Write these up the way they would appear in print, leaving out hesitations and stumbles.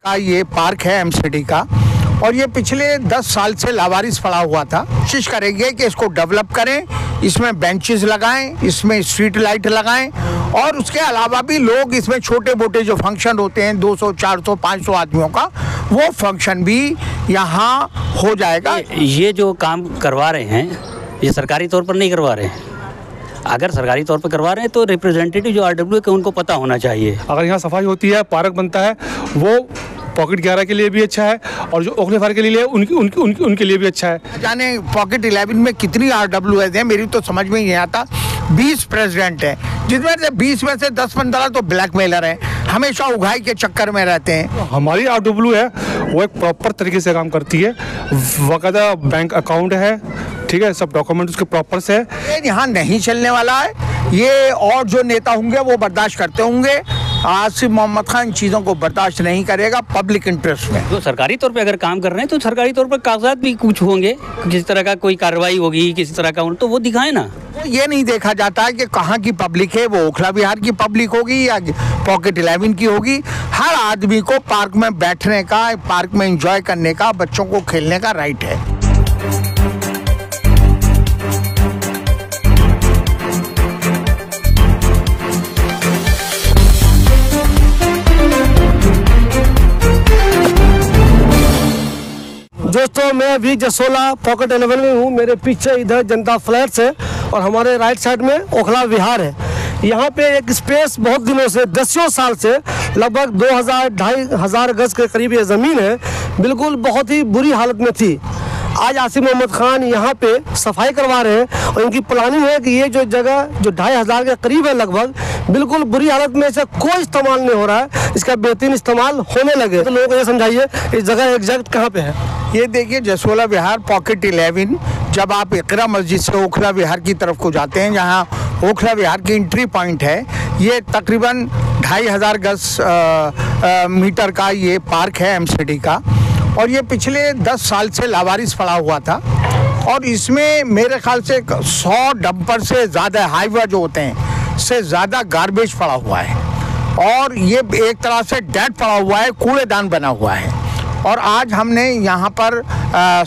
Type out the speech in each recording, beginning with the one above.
का ये पार्क है एमसीडी का, और ये पिछले 10 साल से लावारिस पड़ा हुआ था। कोशिश करेंगे कि इसको डेवलप करें, इसमें बेंचेस लगाएं, इसमें स्ट्रीट लाइट लगाएं, और उसके अलावा भी लोग इसमें छोटे मोटे जो फंक्शन होते हैं 200, 400, 500 आदमियों का, वो फंक्शन भी यहाँ हो जाएगा। ये जो काम करवा रहे हैं ये सरकारी तौर पर नहीं करवा रहे हैं। अगर सरकारी तौर पर करवा रहे हैं तो रिप्रेजेंटेटिव जो आरडब्ल्यू के उनको पता होना चाहिए। अगर यहाँ सफाई होती है, पार्क बनता है, वो पॉकेट 11 के लिए भी अच्छा है और जो ओखले फार के लिए उनके लिए भी अच्छा है। जाने पॉकेट 11 में कितनी आरडब्ल्यू है, मेरी तो समझ में ही नहीं आता। 20 प्रेसिडेंट हैं, जिसमें से 20 में से 10-15 तो ब्लैकमेलर हैं, हमेशा उगाई के चक्कर में रहते हैं। हमारी आरडब्ल्यू है वो एक प्रॉपर तरीके से काम करती है, बाकायदा बैंक अकाउंट है, ठीक है, सब डॉक्यूमेंट उसके प्रॉपर से है। यहाँ नहीं चलने वाला है ये, और जो नेता होंगे वो बर्दाश्त करते होंगे। आसिफ मोहम्मद खान इन चीज़ों को बर्दाश्त नहीं करेगा पब्लिक इंटरेस्ट में। तो सरकारी तौर पे अगर काम कर रहे हैं तो सरकारी तौर पर कागजात भी कुछ होंगे, किसी तरह का कोई कार्रवाई होगी किसी तरह का, तो वो दिखाए ना। ये नहीं देखा जाता है कि कहाँ की पब्लिक है, वो ओखला विहार की पब्लिक होगी या पॉकेट 11 की होगी। हर आदमी को पार्क में बैठने का, पार्क में एंजॉय करने का, बच्चों को खेलने का राइट है। दोस्तों, मैं अभी जसोला पॉकेट 11 में हूँ। मेरे पीछे इधर जनता फ्लैट्स है और हमारे राइट साइड में ओखला विहार है। यहाँ पे एक स्पेस बहुत दिनों से, 10 साल से, लगभग 2000-2500 गज के करीब ये ज़मीन है, बिल्कुल बहुत ही बुरी हालत में थी। आज आसिफ मोहम्मद खान यहाँ पे सफाई करवा रहे हैं और इनकी प्लानिंग है कि ये जो जगह जो 2500 के करीब है लगभग, बिल्कुल बुरी हालत में से कोई इस्तेमाल नहीं हो रहा है, इसका बेहतरीन इस्तेमाल होने लगे। तो लोगों को ये समझाइए इस जगह एग्जैक्ट कहाँ पे है। ये देखिए जसोला विहार पॉकेट 11, जब आप इकरा मस्जिद से ओखला विहार की तरफ को जाते हैं, जहाँ ओखला विहार की एंट्री पॉइंट है, ये तकरीबन 2500 गज मीटर का ये पार्क है एमसीडी का, और ये पिछले 10 साल से लावारिस पड़ा हुआ था। और इसमें मेरे ख्याल से 100 डंपर से ज़्यादा, हाईवा जो होते हैं से ज़्यादा गार्बेज पड़ा हुआ है, और ये एक तरह से डेड पड़ा हुआ है, कूड़ेदान बना हुआ है। और आज हमने यहाँ पर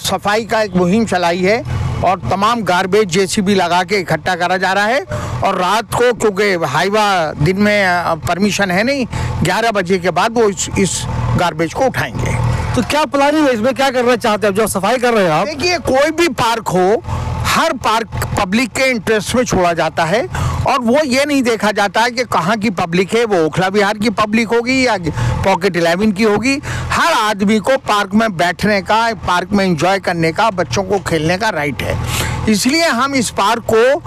सफाई का एक मुहिम चलाई है और तमाम गार्बेज जेसीबी लगा के इकट्ठा करा जा रहा है। और रात को, क्योंकि हाईवा दिन में परमिशन है नहीं, 11 बजे के बाद वो इस गार्बेज को उठाएंगे। तो क्या प्लानिंग है इसमें, क्या करना चाहते हैं जो सफाई कर रहे हैं आप? देखिए, कोई भी पार्क हो, हर पार्क पब्लिक के इंटरेस्ट में छोड़ा जाता है, और वो ये नहीं देखा जाता है कि कहाँ की पब्लिक है, वो ओखला विहार की पब्लिक होगी या पॉकेट 11 की होगी। हर आदमी को पार्क में बैठने का, पार्क में एंजॉय करने का, बच्चों को खेलने का राइट है। इसलिए हम इस पार्क को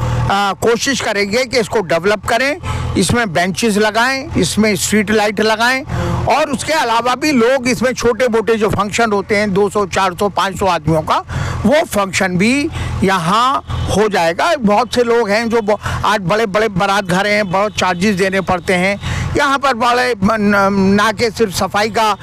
कोशिश करेंगे कि इसको डेवलप करें, इसमें बेंचेस लगाएं, इसमें स्ट्रीट लाइट लगाएं, और उसके अलावा भी लोग इसमें छोटे मोटे जो फंक्शन होते हैं 200, 400, 500 आदमियों का, वो फंक्शन भी यहाँ हो जाएगा। बहुत से लोग हैं जो आज बड़े बड़े बारात घर हैं, बहुत चार्जेस देने पड़ते हैं। यहाँ पर बड़े ना के सिर्फ सफाई का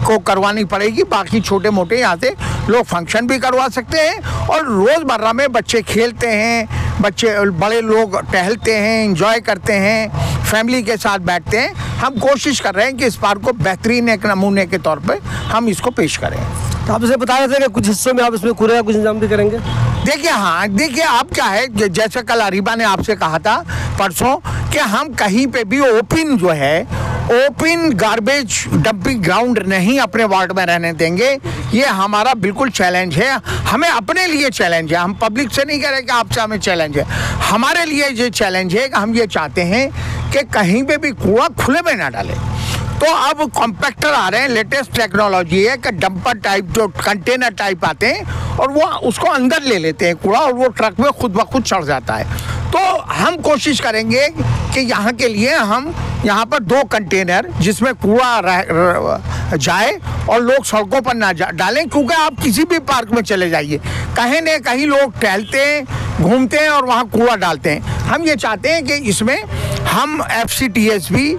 को करवानी पड़ेगी, बाकी छोटे मोटे यहाँ से लोग फंक्शन भी करवा सकते हैं। और रोज़मर्रा में बच्चे खेलते हैं, बड़े लोग टहलते हैं, एंजॉय करते हैं, फैमिली के साथ बैठते हैं। हम कोशिश कर रहे हैं कि इस पार्क को बेहतरीन एक नमूने के तौर पे हम इसको पेश करें। तो आप इसे बता रहे थे कि कुछ हिस्सों में आप इसमें कूड़े का कुछ इंतजाम भी करेंगे? देखिए, हाँ, देखिए आप क्या है, जैसे कल अरीबा ने आपसे कहा था परसों कि हम कहीं पे भी ओपन जो है, ओपन गार्बेज डंपिंग ग्राउंड नहीं अपने वार्ड में रहने देंगे। ये हमारा बिल्कुल चैलेंज है, हमें अपने लिए चैलेंज है। हम पब्लिक से नहीं कह रहे कि आपसे हमें चैलेंज है, हमारे लिए ये चैलेंज है कि हम ये चाहते हैं कि कहीं पे भी कूड़ा खुले में ना डालें। तो अब कॉम्पैक्टर आ रहे हैं, लेटेस्ट टेक्नोलॉजी है कि डंपर टाइप जो कंटेनर टाइप आते हैं और वो उसको अंदर ले लेते हैं कूड़ा, और वो ट्रक में खुद ब खुद चढ़ जाता है। तो हम कोशिश करेंगे कि यहाँ के लिए हम यहाँ पर 2 कंटेनर जिसमें कूड़ा जाए और लोग सड़कों पर ना डालें, क्योंकि आप किसी भी पार्क में चले जाइए, कहीं न कहीं लोग टहलते हैं, घूमते हैं और वहाँ कूड़ा डालते हैं। हम ये चाहते हैं कि इसमें हम FCTS भी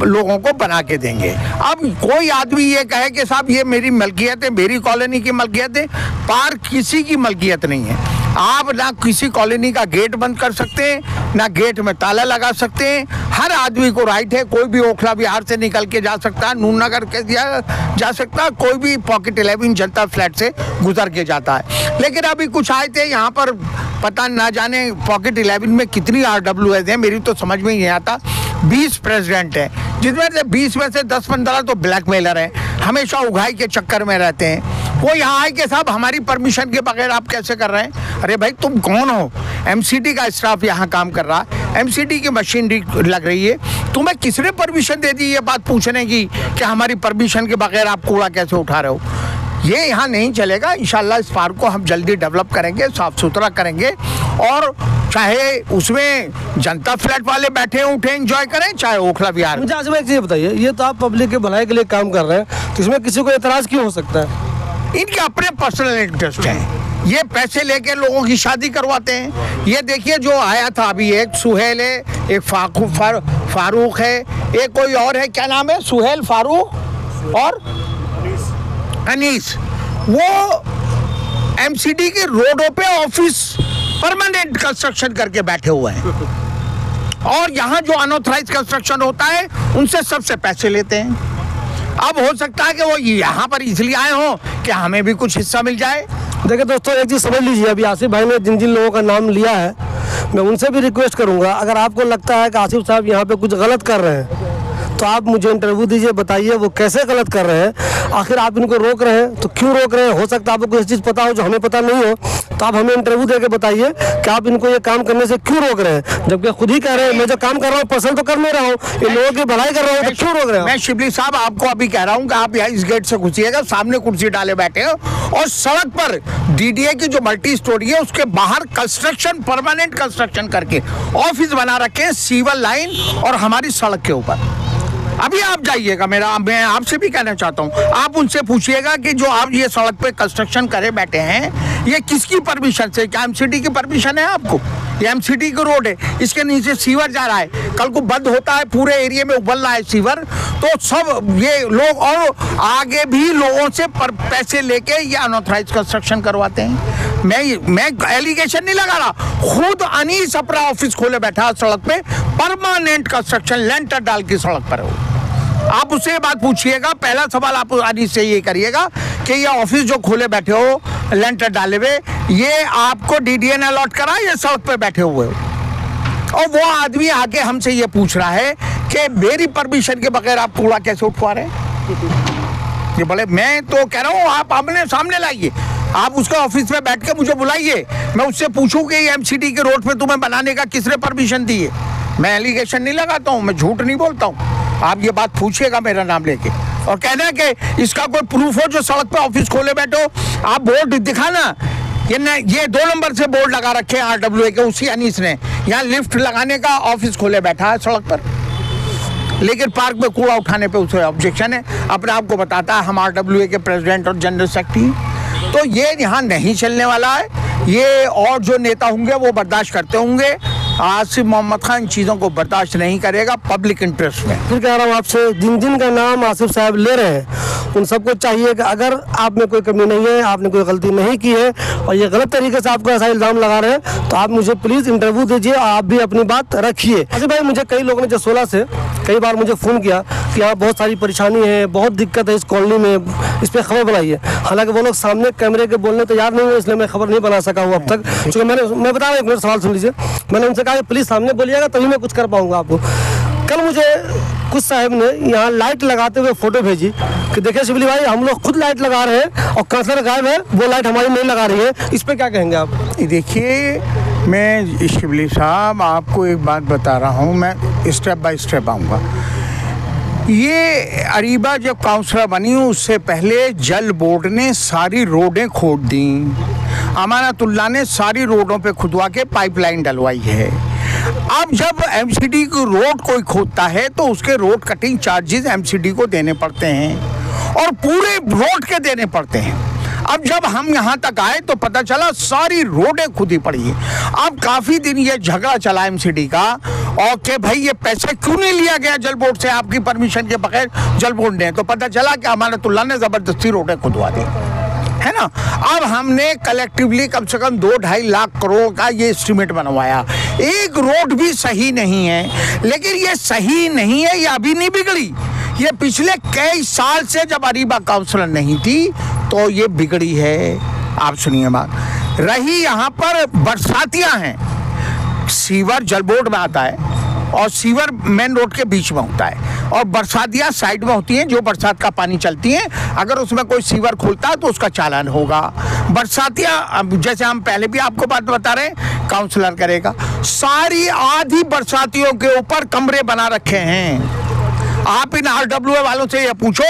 लोगों को बना के देंगे। अब कोई आदमी ये कहे कि साहब ये मेरी मलकियत है, मेरी कॉलोनी की मलकियत है, पार्क किसी की मलकियत नहीं है। आप ना किसी कॉलोनी का गेट बंद कर सकते हैं, ना गेट में ताला लगा सकते हैं। हर आदमी को राइट है, कोई भी ओखला विहार से निकल के जा सकता है, नून नगर के जा सकता है, कोई भी पॉकेट 11 जनता फ्लैट से गुजर के जाता है। लेकिन अभी कुछ आए थे यहाँ पर, पता ना जाने पॉकेट 11 में कितनी RWS है, मेरी तो समझ में ही नहीं आता। 20 प्रेसिडेंट हैं, जिसमें से 20 में से 10-15 तो ब्लैकमेलर हैं, हमेशा उगाई के चक्कर में रहते हैं। वो यहाँ आए कि साहब हमारी परमिशन के बगैर आप कैसे कर रहे हैं? अरे भाई तुम कौन हो? MCD का स्टाफ यहाँ काम कर रहा है, MCD की मशीनरी लग रही है, तुम्हें किसने परमिशन दे दी ये बात पूछने की कि हमारी परमिशन के बगैर आप कूड़ा कैसे उठा रहे हो? ये यहाँ नहीं चलेगा। इंशाल्लाह इस पार्क को हम जल्दी डेवलप करेंगे, साफ सुथरा करेंगे, और चाहे उसमें जनता फ्लैट वाले बैठे उठे एंजॉय करें, चाहे ओखला विहार। मुझे आज एक चीज़ बताइए, ये तो आप पब्लिक के भलाई के लिए काम कर रहे हैं, तो इसमें किसी को एतराज़ क्यों हो सकता है? इनके अपने पर्सनल इंटरेस्ट हैं, ये पैसे लेके लोगों की शादी करवाते हैं। ये देखिए जो आया था अभी, एक सुहेल है, एक फारूक है, एक कोई और है, क्या नाम है? सुहेल, फारूक और अनीस। वो MCD के रोडों पे ऑफिस परमानेंट कंस्ट्रक्शन करके बैठे हुए हैं, और यहाँ जो अनऑथराइज कंस्ट्रक्शन होता है उनसे सबसे पैसे लेते हैं। अब हो सकता है कि वो यहाँ पर इसलिए आए हो कि हमें भी कुछ हिस्सा मिल जाए। देखिए दोस्तों, एक चीज़ समझ लीजिए, अभी आसिफ भाई ने जिन जिन लोगों का नाम लिया है, मैं उनसे भी रिक्वेस्ट करूंगा, अगर आपको लगता है कि आसिफ साहब यहाँ पे कुछ गलत कर रहे हैं तो आप मुझे इंटरव्यू दीजिए, बताइए वो कैसे गलत कर रहे हैं। आखिर आप इनको रोक रहे हैं तो क्यों रोक रहे हैं? हो सकता है आपको कोई चीज़ पता हो जो हमें पता नहीं हो, तो आप हमें इंटरव्यू दे के बताइए कि आप इनको ये काम करने से क्यों रोक रहे हैं, जबकि खुद ही कह रहे हैं मैं जो काम कर रहा हूँ पसंद तो कर नहीं रहा हूँ, ये लोगों की भलाई कर रहा हूँ, तो क्यों रोक रहे हैं? मैं शिबली साहब आपको अभी कह रहा हूँ कि आप यहाँ इस गेट से घुसिएगा, सामने कुर्सी डाले बैठे हो, और सड़क पर DDA की जो मल्टी स्टोरी है उसके बाहर कंस्ट्रक्शन, परमानेंट कंस्ट्रक्शन करके ऑफिस बना रखे हैं, सीवर लाइन और हमारी सड़क के ऊपर। अभी आप जाइएगा, मैं आपसे भी कहना चाहता हूँ, आप उनसे पूछिएगा कि जो आप ये सड़क पे कंस्ट्रक्शन करे बैठे हैं, ये किसकी परमिशन से? क्या MCD की परमिशन है आपको? ये MCD की रोड है, इसके नीचे सीवर जा रहा है, कल को बंद होता है, पूरे एरिया में उबल रहा है सीवर, तो सब ये लोग और आगे भी लोगों से पैसे लेके ये अनऑथराइज कंस्ट्रक्शन करवाते हैं। मैं एलिगेशन नहीं लगा रहा, खुद अनीस अपना ऑफिस खोले बैठा सड़क पे, परमानेंट कंस्ट्रक्शन, लेंटर डाल की सड़क पर हो। आप उससे बात पूछिएगा, पहला सवाल आप अनीस से ये करिएगा कि ये ऑफिस जो खोले बैठे हो, लेंटर डाले हुए, ये आपको DDA ने अलॉट करा, ये सड़क पे बैठे हुए हो? और वो आदमी आके हमसे ये पूछ रहा है कि मेरी परमिशन के बगैर आप कूड़ा कैसे उठवा रहे हैं? ये बोले, मैं तो कह रहा हूँ आप आमने सामने लाइए, आप उसका ऑफिस में बैठ के मुझे बुलाइए, मैं उससे पूछूं कि ये MCD के रोड पे तुम्हें बनाने का किसने परमिशन दी है। मैं एलिगेशन नहीं लगाता हूँ, मैं झूठ नहीं बोलता हूँ। आप ये बात पूछिएगा मेरा नाम लेके, और कहना कि इसका कोई प्रूफ हो जो सड़क पे ऑफिस खोले बैठो, आप बोर्ड दिखाना। ये 2 नंबर से बोर्ड लगा रखे हैं RWA के, उसी अनीस ने यहाँ लिफ्ट लगाने का ऑफिस खोले बैठा है सड़क पर, लेकिन पार्क में कूड़ा उठाने पे उसे ऑब्जेक्शन है। अपने आप को बताता है हम RWA के प्रेसिडेंट और जनरल सेक्रेटरी, तो ये यहाँ नहीं चलने वाला है। ये और जो नेता होंगे वो बर्दाश्त करते होंगे, आसिफ मोहम्मद खान इन चीज़ों को बर्दाश्त नहीं करेगा पब्लिक इंटरेस्ट में। फिर कह रहा हूँ आपसे, जिन जिन का नाम आसिफ साहब ले रहे हैं उन सबको चाहिए कि अगर आप में कोई कमी नहीं है, आपने कोई गलती नहीं की है और ये गलत तरीके से आपको ऐसा इल्ज़ाम लगा रहे हैं, तो आप मुझे प्लीज़ इंटरव्यू दीजिए और आप भी अपनी बात रखिए। आसिफ भाई, मुझे कई लोगों ने जो 16 से कई बार मुझे फ़ोन किया कि यहाँ बहुत सारी परेशानी है, बहुत दिक्कत है इस कॉलोनी में, इस पर खबर बनाइए। हालांकि वो लोग सामने कैमरे के बोलने तैयार नहीं हुए, इसलिए मैं खबर नहीं बना सका हूँ अब तक। क्योंकि मैं बता रहा हूँ, एक मिनट सवाल सुन लीजिए। मैंने उनसे कहा कि प्लीज़ सामने बोलिएगा तभी मैं कुछ कर पाऊँगा आपको। कल मुझे कुछ साहब ने यहाँ लाइट लगाते हुए फ़ोटो भेजी कि देखिए शिबली भाई, हम लोग खुद लाइट लगा रहे हैं और कांसर गायब है, वो लाइट हमारी नहीं लगा रही है। इस पर क्या कहेंगे आप? देखिए, मैं शिबली साहब आपको एक बात बता रहा हूँ, मैं स्टेप बाय स्टेप आऊँगा। ये अरीबा जब काउंसलर बनी उससे पहले जल बोर्ड ने सारी रोडें खोद दी, अमानतुल्लाह ने सारी रोडों पे खुदवा के पाइपलाइन डलवाई है। अब जब MCD की रोड कोई खोदता है तो उसके रोड कटिंग चार्जेस MCD को देने पड़ते हैं और पूरे रोड के देने पड़ते हैं। अब जब हम यहाँ तक आए तो पता चला सारी रोडें खुदी पड़ी है। अब काफ़ी दिन ये झगड़ा चला MCD का और कि भाई ये पैसा क्यों नहीं लिया गया जल बोर्ड से, आपकी परमिशन के बगैर जल बोर्ड ने, तो पता चला कि अमानतुल्लाह ने ज़बरदस्ती रोडें खुदवा दी है ना। अब हमने कलेक्टिवली कम से कम 2-2.5 लाख करोड़ का ये एस्टीमेट बनवाया। एक रोड भी सही नहीं है, लेकिन ये सही नहीं है, ये अभी नहीं बिगड़ी, ये पिछले कई साल से जब अरीबा काउंसिलर नहीं थी तो ये बिगड़ी है। आप सुनिए बात। रही यहाँ पर बरसातियाँ हैं, सीवर जल बोर्ड में आता है और सीवर मेन रोड के बीच में होता है और बरसातियाँ साइड में होती हैं, जो बरसात का पानी चलती हैं, अगर उसमें कोई सीवर खुलता है तो उसका चालान होगा। बरसातियाँ जैसे हम पहले भी आपको बात बता रहे हैं, काउंसलर करेगा। सारी आधी बरसातियों के ऊपर कमरे बना रखे हैं। आप इन आरडब्ल्यूए वालों से ये पूछो,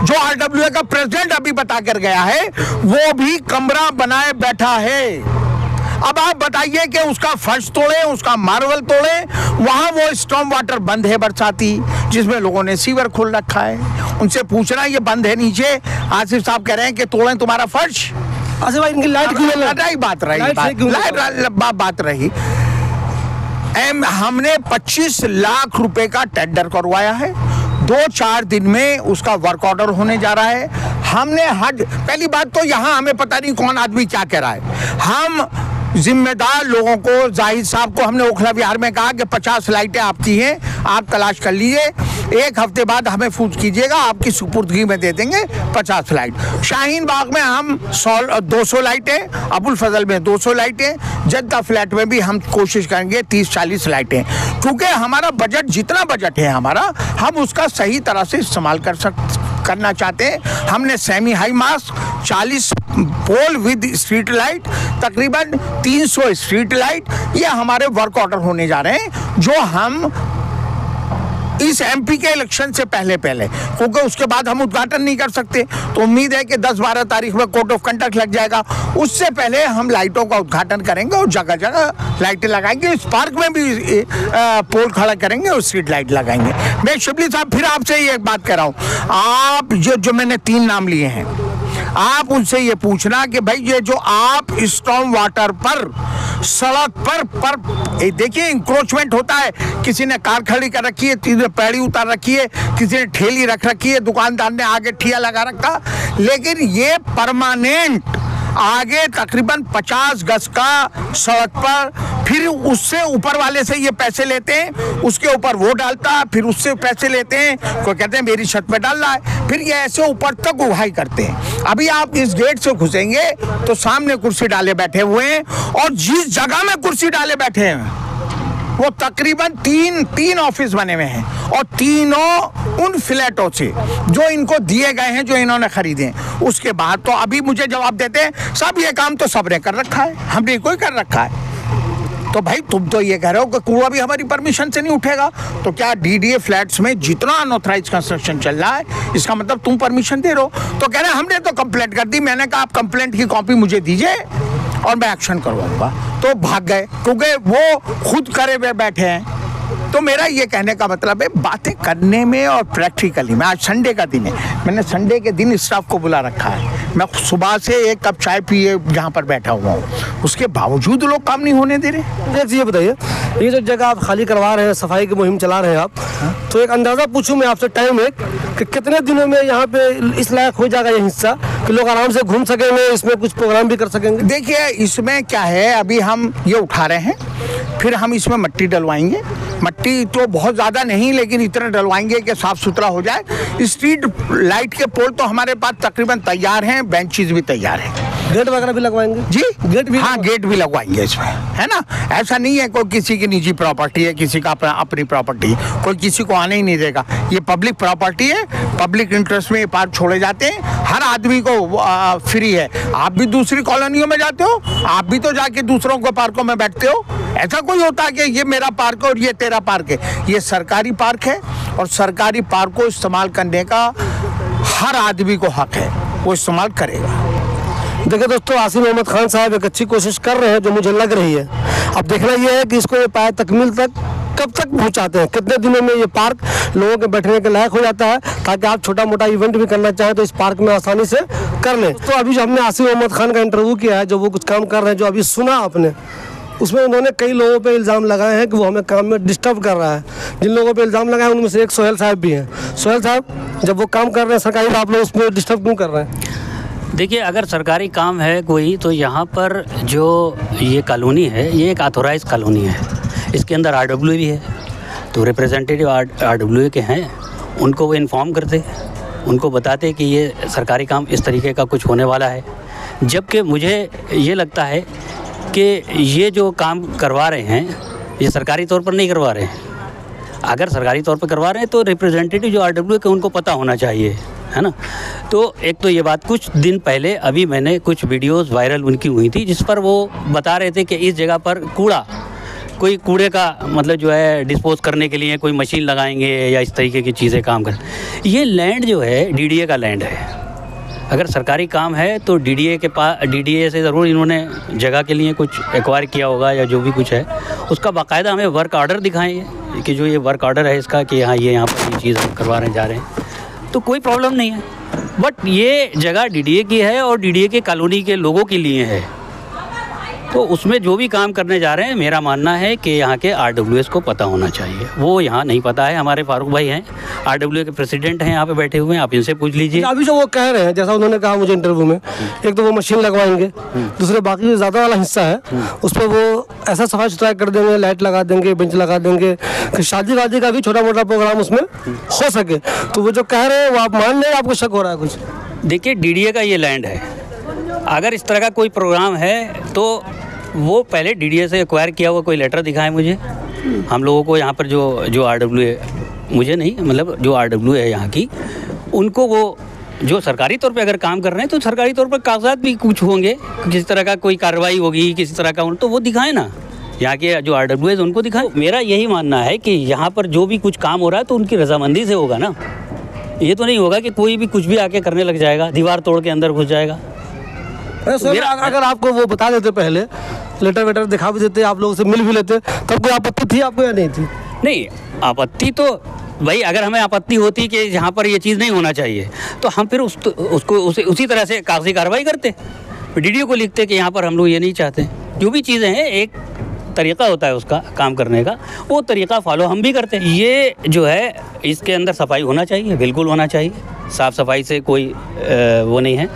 जो आरडब्ल्यूए का प्रेसिडेंट अभी बता कर गया है वो भी कमरा बनाए बैठा है। अब आप बताइए कि उसका फर्श तोड़े, उसका मार्बल तोड़े, वहां वो स्टॉर्म वाटर बंद है बरसाती, जिसमें लोगों ने सीवर खोल रखा है। उनसे पूछना ये बंद है नीचे, आसिफ साहब कह रहे हैं कि तोड़ें तुम्हारा फर्श। अच्छा भाई, इनकी लाइट क्यों बात रही। हमने 25 लाख रुपए का टेंडर करवाया है, 2-4 दिन में उसका वर्क ऑर्डर होने जा रहा है। हमने पहली बात तो यहाँ हमें पता नहीं कौन आदमी क्या कह रहा है। हम जिम्मेदार लोगों को, जाहिद साहब को हमने ओखला विहार में कहा कि 50 लाइटें आपकी हैं, आप तलाश कर लीजिए, 1 हफ्ते बाद हमें फूट कीजिएगा, आपकी सुपुर्दगी में दे देंगे 50 लाइट। शाहीन बाग में हम 200 लाइटें, अबुल फजल में 200 लाइटें, जद्दा फ्लैट में भी हम कोशिश करेंगे 30-40 लाइटें, क्योंकि हमारा बजट, जितना बजट है हमारा, हम उसका सही तरह से इस्तेमाल करना चाहते हैं। हमने semi high mast 40 pole with street light, तकरीबन 300 स्ट्रीट लाइट, ये हमारे वर्क ऑर्डर होने जा रहे हैं, जो हम इस एमपी के इलेक्शन से पहले, क्योंकि उसके बाद हम उद्घाटन नहीं कर सकते, तो उम्मीद है कि 10-12 तारीख में कोड ऑफ कंडक्ट लग जाएगा, उससे पहले हम लाइटों का उद्घाटन करेंगे और जगह जगह लाइटें लगाएंगे। इस पार्क में भी पोल खड़ा करेंगे और स्ट्रीट लाइट लगाएंगे। मैं शिबली साहब फिर आपसे ये एक बात कह रहा हूँ, आप जो मैंने 3 नाम लिए हैं, आप उनसे ये पूछना कि भाई ये जो आप स्टॉर्म वाटर पर सड़क पर देखिए इंक्रोचमेंट होता है, किसी ने कार खड़ी कर रखी है, किसी ने पैड़ी उतार रखी है, किसी ने ठेली रख रखी है, दुकानदार ने आगे ठिया लगा रखा, लेकिन ये परमानेंट आगे तकरीबन 50 गज का सड़क पर, फिर उससे ऊपर वाले से ये पैसे लेते हैं, उसके ऊपर वो डालता है, फिर उससे पैसे लेते हैं, कोई कहते हैं मेरी छत पे डाल रहा है, फिर ये ऐसे ऊपर तक उगाई करते हैं। अभी आप इस गेट से घुसेंगे तो सामने कुर्सी डाले बैठे हुए हैं, और जिस जगह में कुर्सी डाले बैठे हैं वो तकरीबन 3 ऑफिस बने हुए हैं, और तीनों उन फ्लैटों से जो इनको दिए गए हैं, जो इन्होंने खरीदे हैं। उसके बाद तो अभी मुझे जवाब देते हैं सब ये काम तो सबने कर रखा है, हमने कोई कर रखा है। तो भाई तुम तो ये कह रहे हो कि कूड़ा भी हमारी परमिशन से नहीं उठेगा, तो क्या डीडीए फ्लैट्स में जितना अनऑथराइज कंस्ट्रक्शन चल रहा है, इसका मतलब तुम परमिशन दे रहे हो? तो कह रहे हैं हमने तो कंप्लेंट कर दी। मैंने कहा आप कंप्लेंट की कॉपी मुझे दीजिए और मैं एक्शन करवाऊंगा, तो भाग गए, क्योंकि वो खुद करे हुए बैठे हैं। तो मेरा ये कहने का मतलब है, बातें करने में और प्रैक्टिकली में। आज संडे का दिन है, मैंने संडे के दिन स्टाफ को बुला रखा है, मैं सुबह से 1 कप चाय पिए यहाँ पर बैठा हुआ हूँ, उसके बावजूद लोग काम नहीं होने दे रहे। ये बताइए, ये जो जगह आप खाली करवा रहे हैं, सफाई की मुहिम चला रहे हैं आप, तो एक अंदाज़ा पूछूं मैं आपसे टाइम है कि कितने दिनों में यहाँ पे इस लायक हो जाएगा ये हिस्सा कि लोग आराम से घूम सकेंगे, इसमें कुछ प्रोग्राम भी कर सकेंगे? देखिए इसमें क्या है, अभी हम ये उठा रहे हैं, फिर हम इसमें मट्टी डलवाएंगे। मट्टी तो बहुत ज़्यादा नहीं, लेकिन इतना डलवाएंगे कि साफ़ सुथरा हो जाए। स्ट्रीट लाइट के पोल तो हमारे पास तकरीबन तैयार हैं, बेंचेस भी तैयार हैं। गेट वगैरह भी लगवाएंगे? जी गेट भी, हाँ गेट भी लगवाएंगे इसमें, है ना। ऐसा नहीं है कोई किसी की निजी प्रॉपर्टी है, किसी का अपनी प्रॉपर्टी, कोई किसी को आने ही नहीं देगा। ये पब्लिक प्रॉपर्टी है, पब्लिक इंटरेस्ट में ये पार्क छोड़े जाते हैं, हर आदमी को फ्री है। आप भी दूसरी कॉलोनियों में जाते हो, आप भी तो जाके दूसरों के पार्कों में बैठते हो। ऐसा कोई होता है कि ये मेरा पार्क है और ये तेरा पार्क है? ये सरकारी पार्क है, और सरकारी पार्क को इस्तेमाल करने का हर आदमी को हक है, वो इस्तेमाल करेगा। देखिए दोस्तों, आसिम अहमद खान साहब एक अच्छी कोशिश कर रहे हैं जो मुझे लग रही है। अब देखना यह है कि इसको ये पाया तकमील तक कब तक पहुंचाते हैं, कितने दिनों में ये पार्क लोगों के बैठने के लायक हो जाता है, ताकि आप छोटा मोटा इवेंट भी करना चाहें तो इस पार्क में आसानी से कर लें। तो अभी जो हमने आसिम अहमद खान का इंटरव्यू किया है, जो वो कुछ काम कर रहे हैं, जो अभी सुना आपने, उसमें उन्होंने कई लोगों पे इल्ज़ाम लगाए हैं कि वो हमें काम में डिस्टर्ब कर रहा है। जिन लोगों पे इल्ज़ाम लगाए उनमें से एक सोहेल साहब भी हैं। सोहेल साहब, जब वो काम कर रहे हैं सरकारी, आप लोग उसमें डिस्टर्ब क्यों कर रहे हैं? देखिए, अगर सरकारी काम है कोई, तो यहाँ पर जो ये कॉलोनी है, ये एक ऑथोराइज कॉलोनी है। इसके अंदर आरडब्ल्यू भी है, तो रिप्रेजेंटेटिव आरडब्ल्यू के हैं, उनको वो इन्फॉर्म करते, उनको बताते कि ये सरकारी काम इस तरीके का कुछ होने वाला है। जबकि मुझे ये लगता है कि ये जो काम करवा रहे हैं, ये सरकारी तौर पर नहीं करवा रहे हैं। अगर सरकारी तौर पर करवा रहे हैं तो रिप्रेजेंटेटिव जो आरडब्ल्यू के उनको पता होना चाहिए, है ना। तो एक तो ये बात, कुछ दिन पहले अभी मैंने कुछ वीडियोस वायरल उनकी हुई थी, जिस पर वो बता रहे थे कि इस जगह पर कोई कूड़े का मतलब जो है डिस्पोज करने के लिए कोई मशीन लगाएंगे या इस तरीके की चीज़ें काम कर। ये लैंड जो है डीडीए का लैंड है। अगर सरकारी काम है तो डीडीए से ज़रूर इन्होंने जगह के लिए कुछ एक्वायर किया होगा, या जो भी कुछ है उसका बाकायदा हमें वर्क ऑर्डर दिखाएं कि जो ये वर्क ऑर्डर है इसका, कि हाँ ये यहाँ पर ये चीज़ हम करवाने जा रहे हैं, तो कोई प्रॉब्लम नहीं है। बट ये जगह डीडीए की है और डीडीए के कॉलोनी के लोगों के लिए है, तो उसमें जो भी काम करने जा रहे हैं, मेरा मानना है कि यहाँ के आरडब्ल्यूएस को पता होना चाहिए। वो यहाँ नहीं पता है। हमारे फारूक भाई हैं, आरडब्ल्यू के प्रेसिडेंट हैं, यहाँ पे बैठे हुए हैं, आप इनसे पूछ लीजिए। अभी जो वो कह रहे हैं, जैसा उन्होंने कहा मुझे इंटरव्यू में, एक तो वो मशीन लगवाएंगे, दूसरे बाकी जो ज़्यादा वाला हिस्सा है उस पर वो ऐसा सफाई सुथरा कर देंगे, लाइट लगा देंगे, बेंच लगा देंगे कि शादी वादी का भी छोटा मोटा प्रोग्राम उसमें हो सके। तो वो जो कह रहे हैं वो आप मान लें, आपको शक हो रहा है कुछ? देखिए, डीडीए का ये लैंड है, अगर इस तरह का कोई प्रोग्राम है तो वो पहले डीडीए से एक्वायर किया हुआ कोई लेटर दिखाएं मुझे। हम लोगों को यहाँ पर जो आरडब्ल्यू है, मुझे नहीं, मतलब जो आरडब्ल्यू है यहाँ की, उनको वो जो सरकारी तौर पे अगर काम कर रहे हैं तो सरकारी तौर पर कागजात भी कुछ होंगे, किसी तरह का कोई कार्रवाई होगी किसी तरह का, तो वो दिखाएं ना, यहाँ के जो आरडब्ल्यू है उनको दिखाएं। मेरा यही मानना है कि यहाँ पर जो भी कुछ काम हो रहा है तो उनकी रजामंदी से होगा ना। ये तो नहीं होगा कि कोई भी कुछ भी आके करने लग जाएगा, दीवार तोड़ के अंदर घुस जाएगा। अगर आपको वो बता देते, पहले लेटर वेटर दिखा भी देते, आप लोगों से मिल भी लेते, तब कोई आपत्ति थी आपको या नहीं थी? नहीं, आपत्ति तो भाई, अगर हमें आपत्ति होती कि यहाँ पर ये चीज़ नहीं होना चाहिए तो हम फिर उसी तरह से कागजी कार्रवाई करते, डीडीओ को लिखते कि यहाँ पर हम लोग ये नहीं चाहते। जो भी चीज़ें हैं, एक तरीका होता है उसका काम करने का, वो तरीका फॉलो हम भी करते हैं। ये जो है इसके अंदर सफाई होना चाहिए, बिल्कुल होना चाहिए। साफ़ सफाई से कोई वो नहीं है,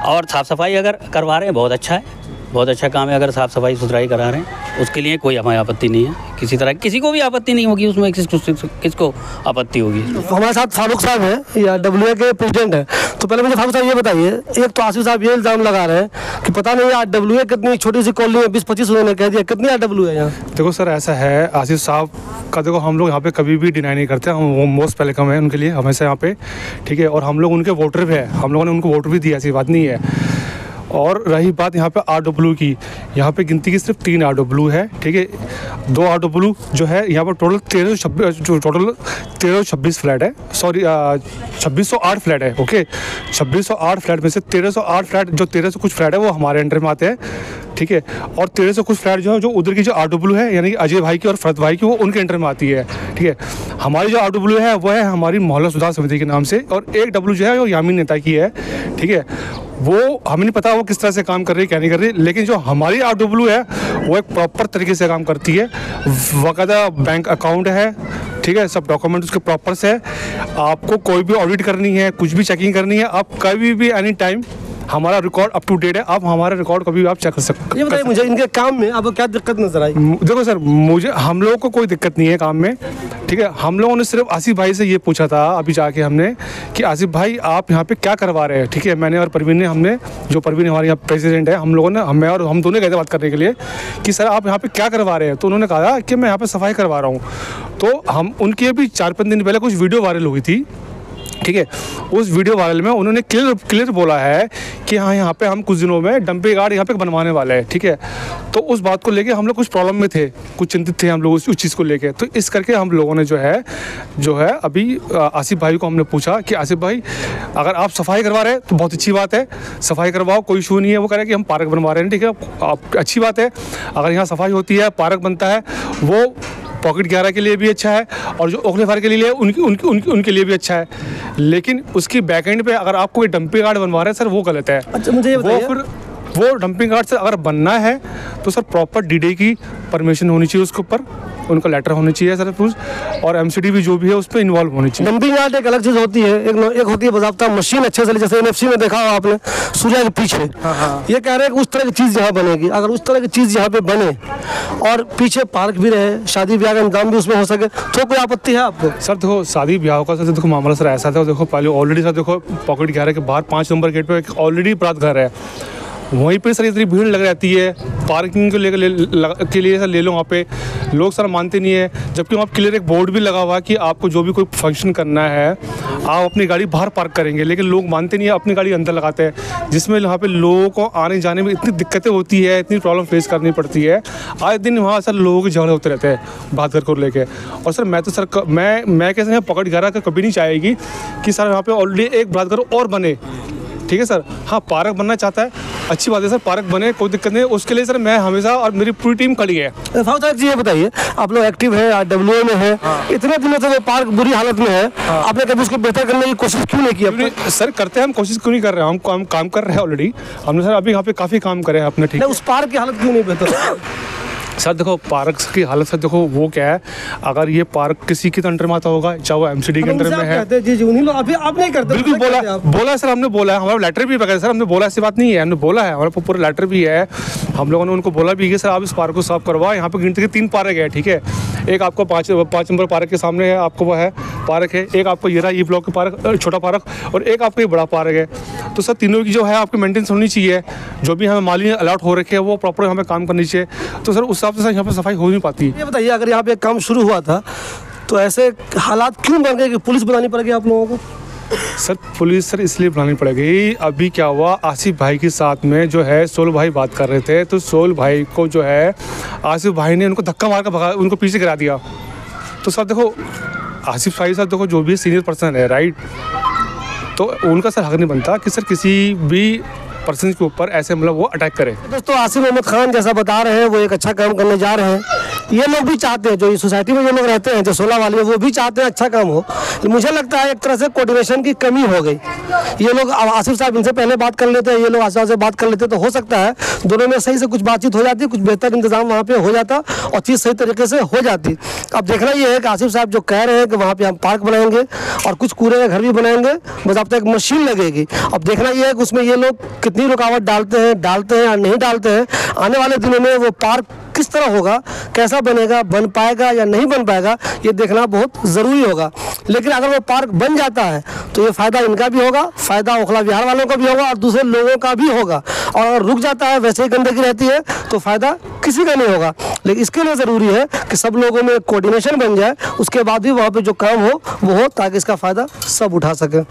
और साफ़ सफाई अगर करवा रहे हैं बहुत अच्छा है, बहुत अच्छा काम है। अगर साफ़ सफाई सुथराई करा रहे हैं उसके लिए कोई हमें आपत्ति नहीं है, किसी तरह किसी को भी आपत्ति नहीं होगी उसमें, किसको आपत्ति होगी। हमारे साथ फारूक साहब हैं, या डब्ल्यूए के प्रेसिडेंट हैं। तो पहले मुझे फारूक साहब ये बताइए, एक तो आसिफ साहब ये इल्ज़ाम लगा रहे हैं कि पता नहीं आरडब्ल्यूए कितनी छोटी सी कॉलोनी है, 20-25 उन्होंने कह दिया, कितनी आरडब्ल्यू है यहाँ? देखो सर, ऐसा है, आसिफ साहब का देखो हम लोग यहाँ पे कभी भी डिनाई नहीं करते, हम वो मोस्ट वेलकम है उनके लिए हमेशा यहाँ पे, ठीक है। और हम लोग उनके वोटर भी है, हम लोगों ने उनको वोट भी दिया, ऐसी बात नहीं है। और रही बात यहाँ पे आरडब्ल्यू की, यहाँ पे गिनती की सिर्फ 3 आरडब्ल्यू है, ठीक है। 2 आरडब्ल्यू जो है यहाँ पर टोटल 1326 फ्लैट है, सॉरी 2608 फ्लैट है, ओके। 2608 फ्लैट में से 1308 फ्लैट, जो 1300 कुछ फ्लैट है वो हमारे अंडर में आते हैं, ठीक है। और 1300 कुछ फ्लैट जो है, जो उधर की जो आरडब्ल्यू है, यानी कि अजय भाई की और फरत भाई की, वो उनके अंडर में आती है, ठीक है। हमारी जो आरडब्ल्यू है वो है हमारी मोहल्ला सुधार समिति के नाम से, और एक डब्ल्यू जो है वो यामीन नेता की है, ठीक है। वो हमें नहीं पता वो किस तरह से काम कर रही है, क्या नहीं कर रही, लेकिन जो हमारी आरडब्ल्यू है वो एक प्रॉपर तरीके से काम करती है। बाकायदा बैंक अकाउंट है, ठीक है, सब डॉक्यूमेंट उसके प्रॉपर से है। आपको कोई भी ऑडिट करनी है, कुछ भी चेकिंग करनी है, आप कभी भी एनी टाइम, हमारा रिकॉर्ड अप टू डेट है, आप हमारा रिकॉर्ड कभी भी आप चेक कर सकते। ये बताइए मुझे, इनके काम में आपको क्या दिक्कत नजर आई? देखो सर, हम लोगों को कोई दिक्कत नहीं है काम में, ठीक है। हम लोगों ने सिर्फ आसिफ भाई से ये पूछा था अभी जाके हमने, कि आसिफ भाई आप यहाँ पे क्या करवा रहे हैं, ठीक है। मैंने और परवीन ने, हमने, जो परवीन हमारे यहाँ प्रेसिडेंट है, हम लोगों ने, हम दोनों गए थे बात करने के लिए कि सर आप यहाँ पे क्या करवा रहे हैं। तो उन्होंने कहा कि मैं यहाँ पे सफाई करवा रहा हूँ। तो हम उनकी अभी 4-5 दिन पहले कुछ वीडियो वायरल हुई थी, ठीक है। उस वीडियो वायरल में उन्होंने क्लियर बोला है कि हाँ यहाँ पे हम कुछ दिनों में डंपिंग यार्ड यहाँ पे बनवाने वाले हैं, ठीक है। तो उस बात को लेके हम लोग कुछ प्रॉब्लम में थे, कुछ चिंतित थे हम लोग उस चीज़ को लेके। तो इस करके हम लोगों ने जो है अभी आसिफ भाई को हमने पूछा कि आसिफ भाई अगर आप सफाई करवा रहे हैं तो बहुत अच्छी बात है, सफाई करवाओ, कोई इशू नहीं है। वो कह रहे हैं कि हम पार्क बनवा रहे हैं, ठीक है, आप अच्छी बात है। अगर यहाँ सफाई होती है, पार्क बनता है, वो पॉकेट 11 के लिए भी अच्छा है, और जो ओखले फार के लिए उनके लिए भी अच्छा है। लेकिन उसकी बैक एंड पे अगर आप कोई डंपिंग यार्ड बनवा रहे हैं सर, वो गलत है। अच्छा, मुझे ये बताइए, वो फिर वो डंपिंग यार्ड से अगर बनना है तो सर प्रॉपर डीडे की परमिशन होनी चाहिए, उसके ऊपर उनका लेटर होनी चाहिए सर प्रूफ, और एमसीडी भी जो भी है उस पर इन्वॉल्व होनी चाहिए। डंपिंग यार्ड एक अलग चीज़ होती है, एक होती है बाज़ाब्ता मशीन अच्छे से, जैसे एनएफसी में देखा हो आपने सूर्या के पीछे। ये कह रहे हैं कि उस तरह की चीज़ यहाँ बनेगी। अगर उस तरह की चीज़ यहाँ पे बने और पीछे पार्क भी रहे, शादी ब्याह का इंतजाम भी उसमें हो सके, तो कोई आपत्ति है आपको? सर देखो शादी ब्याह का सर देखो मामला सर ऐसा था, देखो पहले ऑलरेडी सर देखो पॉकेट गैर के बाहर 5 नंबर गेट पे ऑलरेडी बारात घर है, वहीं पे सर इतनी भीड़ लग रहती है, पार्किंग को के लिए सर ले लो, वहाँ पे लोग सर मानते नहीं है। जबकि वहाँ क्लियर एक बोर्ड भी लगा हुआ है कि आपको जो भी कोई फंक्शन करना है आप अपनी गाड़ी बाहर पार्क करेंगे, लेकिन लोग मानते नहीं है, अपनी गाड़ी अंदर लगाते हैं, जिसमें वहाँ पे लोगों को आने जाने में इतनी दिक्कतें होती है, इतनी प्रॉब्लम फेस करनी पड़ती है। आए दिन वहाँ सर लोगों के झगड़े होते रहते हैं बात को लेके। और सर मैं तो सर मैं कैसे पॉकेट गैरा का कभी नहीं चाहेगी कि सर यहाँ पे ऑलरेडी एक बात करो और बने, ठीक है सर। हाँ पार्क बनना चाहता है, अच्छी बात है सर, पार्क बने, कोई दिक्कत नहीं, उसके लिए सर मैं हमेशा और मेरी पूरी टीम खड़ी है। फारूक साहब जी ये बताइए, आप लोग एक्टिव है, RWA में है, इतने दिनों से वो पार्क बुरी हालत में है, आपने कभी उसको बेहतर करने की कोशिश क्यों नहीं की? सर करते हैं, हम कोशिश क्यों नहीं कर रहे हैं, हम काम कर रहे हैं ऑलरेडी, हमने सर अभी यहाँ पे काफ़ी काम करे हैं अपने, ठीक है। उस पार्क की हालत क्यों नहीं बेहतर? सर देखो पार्क की हालत सर देखो वो क्या है, अगर ये पार्क किसी के अंडर में आता होगा, चाहे वो एमसीडी के अंडर में है, जी उन्हीं लोग आप नहीं करते, बिल्कुल बोला सर, हमने बोला है, हमारा लेटर भी वगैरह सर हमने बोला, ऐसी बात नहीं है, हमने बोला है, हमारे पूरा लेटर भी है, हम लोगों ने उनको बोला भी कि सर आप इस पार्क को साफ करवाओ। यहाँ पे गिनती के 3 पार्क है, ठीक है, एक आपको 5 नंबर पार्क के सामने है, आपको वो है पार्क है, एक आपको ये ब्लॉक के पार्क छोटा पार्क, और एक आपको ये बड़ा पार्क है। तो सर तीनों की जो है आपकी मेंटेनेंस होनी चाहिए, जो भी हमें माली अलॉट हो रखे हैं वो प्रॉपर हमें काम करनी चाहिए। तो सर उस हिसाब से सर यहाँ पर सफाई हो नहीं पाती। ये बताइए, अगर यहाँ पे काम शुरू हुआ था तो ऐसे हालात क्यों बन गए कि पुलिस बुलानी पड़ेगी आप लोगों को? सर पुलिस सर इसलिए बुलानी पड़ेगी, अभी क्या हुआ, आसिफ भाई के साथ में जो है सोल भाई बात कर रहे थे, तो सोल भाई को जो है आसिफ भाई ने उनको धक्का मार कर भगा, उनको पीछे गिरा दिया। तो सर देखो आसिफ भाई सर देखो जो भी सीनियर पर्सन है, राइट, तो उनका सर हक नहीं बनता कि सर किसी भी पर्सन के ऊपर ऐसे मतलब वो अटैक करे। दोस्तों आसिफ अहमद खान जैसा बता रहे हैं, वो एक अच्छा काम करने जा रहे हैं, ये लोग भी चाहते हैं, जो इस सोसाइटी में जो लोग रहते हैं, जो 16 वाले, वो भी चाहते हैं अच्छा काम हो। मुझे लगता है एक तरह से कोऑर्डिनेशन की कमी हो गई। ये लोग आसिफ साहब इनसे पहले बात कर लेते हैं, ये लोग आसिफ साहब से बात कर लेते, तो हो सकता है दोनों में सही से कुछ बातचीत हो जाती, कुछ बेहतर इंतजाम वहाँ पे हो जाता और चीज़ सही तरीके से हो जाती। अब देखना ये है कि आसिफ साहब जो कह रहे हैं कि वहाँ पे हम पार्क बनाएंगे और कुछ कूड़े का घर भी बनाएंगे, बस अब तक एक मशीन लगेगी। अब देखना ये है कि उसमें ये लोग कितनी रुकावट डालते हैं या नहीं डालते हैं। आने वाले दिनों में वो पार्क किस तरह होगा, कैसा बनेगा, बन पाएगा या नहीं बन पाएगा, ये देखना बहुत ज़रूरी होगा। लेकिन अगर वो पार्क बन जाता है तो ये फ़ायदा इनका भी होगा, फ़ायदा ओखला विहार वालों का भी होगा और दूसरे लोगों का भी होगा। और अगर रुक जाता है, वैसे ही गंदगी रहती है, तो फ़ायदा किसी का नहीं होगा। लेकिन इसके लिए ज़रूरी है कि सब लोगों में कोऑर्डिनेशन बन जाए, उसके बाद भी वहाँ पे जो काम हो वो हो, ताकि इसका फ़ायदा सब उठा सकें।